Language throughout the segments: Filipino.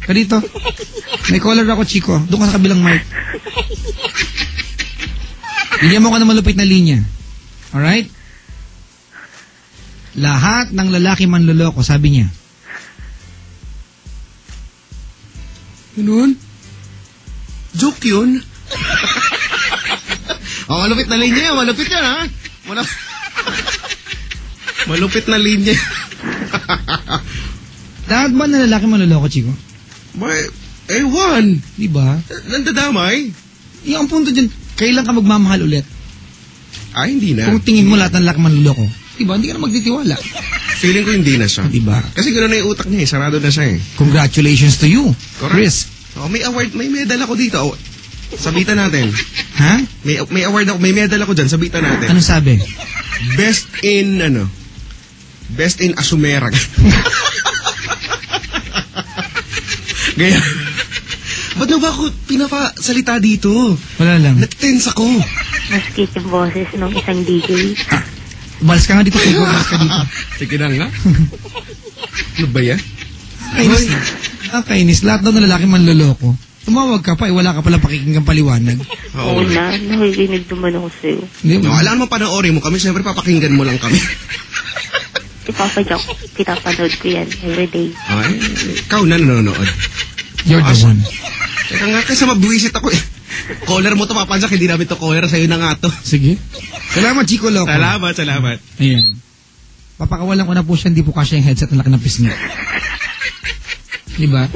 Ka dito. May caller ako, Chico. Doon ka sa kabilang mic. Bigyan mo ka ng malupit na linya. Alright? Lahat ng lalaki manloloko, sabi niya. Ganun? Joke yun? Malupit na linya yan. Malupit yan, ha? Malupit na linya. Lahat ba na lalaki manloloko, Chico? Ewan. Diba? Nandadamay. Yung punto dyan, kailan ka magmamahal ulit? Hindi na. Kung tingin mo lahat ng lalaki manloloko, diba? Hindi ka na magtitiwala. Feeling ko hindi na siya. Diba? Kasi gano'n na yung utak niya, sarado na siya eh. Congratulations to you, Correct. Chris. May award, may medal ako dito. Sabitan natin. Ha? May award ako, may medal ako dyan, sabitan natin. Anong sabi? Best in Asumera. Gaya. Ba't na ba ako pinapasalita dito? Wala lang. Nag-tense ako. Maskit yung boses ng isang DJ. Umalis ka nga dito, Chico. Umalis ka dito. Sige na nga. Ano ba yan? Kainis. Lahat daw ng lalaki manloloko. Tumawag ka pa, wala ka pala pakikinggang paliwanag. Oo na, nakikinig naman ako sa'yo. Alam mo, panoorin mo kami, siyempre papakinggan mo lang kami. Pinapanood ko yan everyday. Ay, ikaw na nanonood. You're the one. Teka nga, kasi mabwisit ako eh. Caller mo to, papansak, hindi namin to caller, sa'yo na nga to. Sige. Salamat, Chico Loco. Salamat. Ayan. Papakawalan ko na po siya, hindi po kasya yung headset na laki ng pisngi. Diba?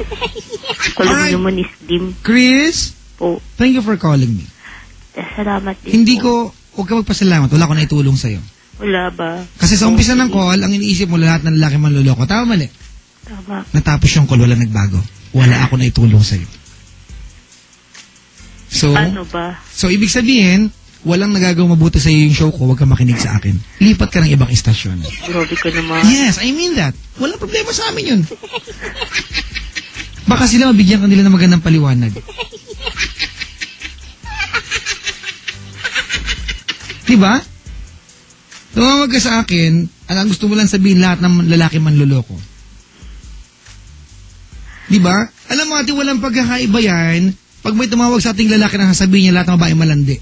Kulang naman is dim. Chris? Po. Thank you for calling me. Salamat din Hindi ko, huwag ka magpasalamat, wala ko na itulong sa'yo. Wala ba? Kasi sa umpisa ng call, ang iniisip mo lahat ng lalaki manloloko. Tama mali? Tama. Natapos yung call, wala nagbago. Wala ako na itulong sa'yo. So, ano ba? So, ibig sabihin, walang nagagawang mabuti sa'yo yung show ko, huwag ka makinig sa akin. Lipat ka ng ibang istasyon. Grabe ka naman. Yes, I mean that. Walang problema sa amin yun. Baka sila mabigyan kanila ng magandang paliwanag. Diba? Tumawag ka sa akin, ang gusto mo lang sabihin lahat ng lalaki manloloko. Diba? Alam mo, ati walang pagkakaiba yan. Pag may tumawag sa ating lalaki na sasabihin niya lahat ng babae malandi.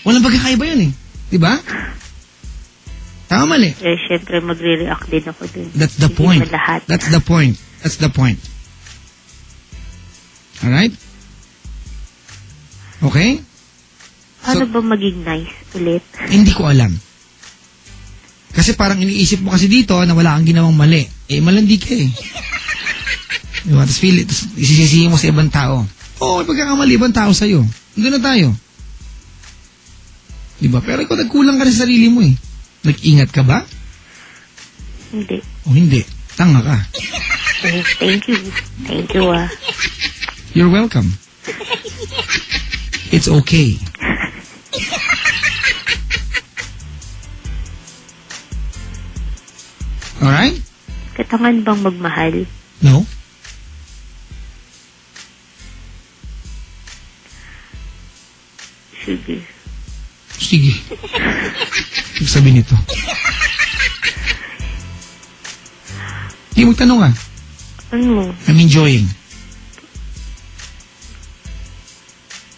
Walang pagkakaiba yun eh. Diba? Tama mali. Eh, syempre magre-react din ako dun. That's the point. That's the point. That's the point. Alright? Okay? Paano ba maging nice ulit? Hindi ko alam. Kasi parang iniisip mo kasi dito na wala kang ginawang mali. Eh, malandi ka eh. Diba? Tapos isisisihin mo sa ibang tao. Oo, may pagkakamali ibang tao sa'yo. Doon na tayo. Diba? Pero ikaw nagkulang ka sa sarili mo eh. Nag-ingat ka ba? Hindi. O hindi. Tanga ka. Oh, thank you. Thank you ah. You're welcome. It's okay. Alright? Katangan bang magmahal? No? Sige. Sige. Ibig sabihin nito. Hindi magtanong ah. Ano? I'm enjoying.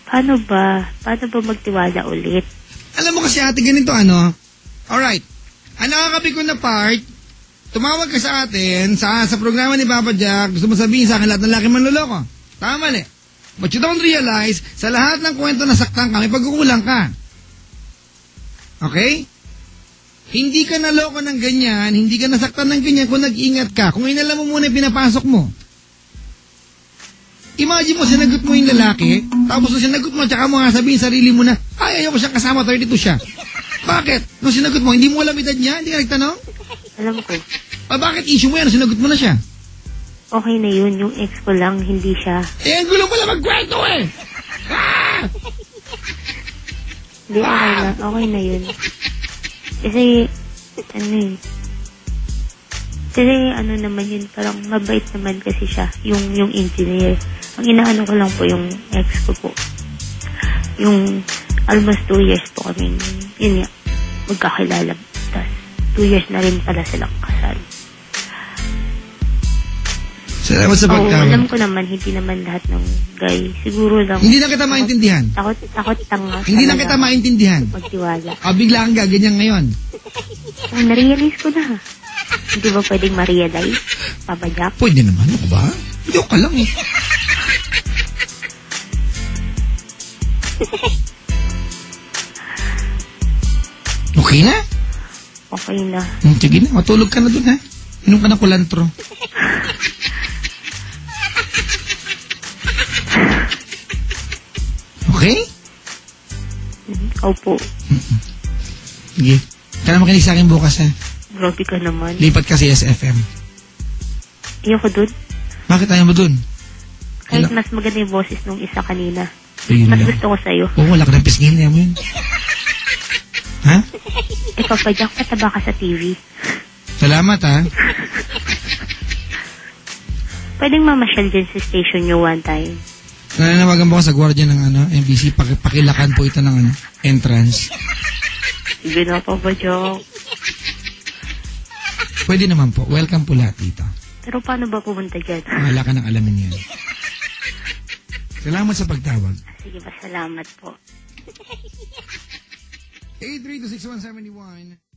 Paano ba magtiwala ulit? Alam mo kasi ate, ganito ano? Alright. Ang nakakabig ko na part, tumawag ka sa atin, sa programa ni Papa Jack, gusto mo sabihin sa akin lahat ng laki manloloko. Tama mali. But you don't realize, sa lahat ng kwento na saktan ka, may pagkukulang ka. Okay? Hindi ka naloko ng ganyan, hindi ka nasaktan ng ganyan kung nag-ingat ka, kung inalam mo muna yung pinapasok mo. Imagine mo, sinagot mo yung lalaki, tapos nung sinagot mo, tsaka mo nga sabihin sarili mo na, ay, ayoko siyang kasama, 32 siya. Bakit? Nung sinagot mo, hindi mo alam edad niya? Hindi ka nagtanong? Alam ko. Bakit issue mo yan? Sinagot mo na siya. Okay na yun, yung ex ko lang, hindi siya. Eh, ang gulo pala magkwento eh! Ah! Hindi, okay na yun. Kasi, ano naman yun, parang mabait naman kasi siya, yung engineer. Ang inaano ko lang po yung ex ko po. Yung almost 2 years po kami, yun nga, magkakilala. Tapos, 2 years na rin pala silang kasal. So, Salamat sa Oo, pagtawag. alam ko naman, hindi naman lahat ng guy. Siguro lang. Hindi na kita maintindihan. Takot tanga. Hindi na talaga kita maintindihan. magtiwala. Bigla kang gaganyan ngayon. Oh, na-realize ko na. Hindi ba pwedeng ma-realize? Papa Jack? Pwede naman, ano ba? Joke ka lang eh. Okay na? Okay na. Sige na, matulog ka na dun ha. Inom ka na kulantro. Okay? Opo. Sige. Ka na makinig sa akin bukas ha. Grabe ka naman. Lipat ka sa SFM. Ayoko dun. Bakit ayaw mo dun? Kahit Wala. mas maganda yung boses nung isa kanina. Ayun Mas lang. gusto ko sa'yo. Oo, wala ka ng pisngin niya mo yun. Ha? Papa Jack, pataba ka sa TV. Salamat ha. Pwedeng mamasyal din sa station nyo one time. Nananawagan po ka sa gwardiya ng MBC. Pakilakan po ito ng entrance. Sige na, Papa Jack. Pwede naman po. Welcome po lahat dito. Pero paano ba pumunta dyan? Wala ka nang alamin yan. Salamat sa pagtawag. Sige ba, salamat po. 8326171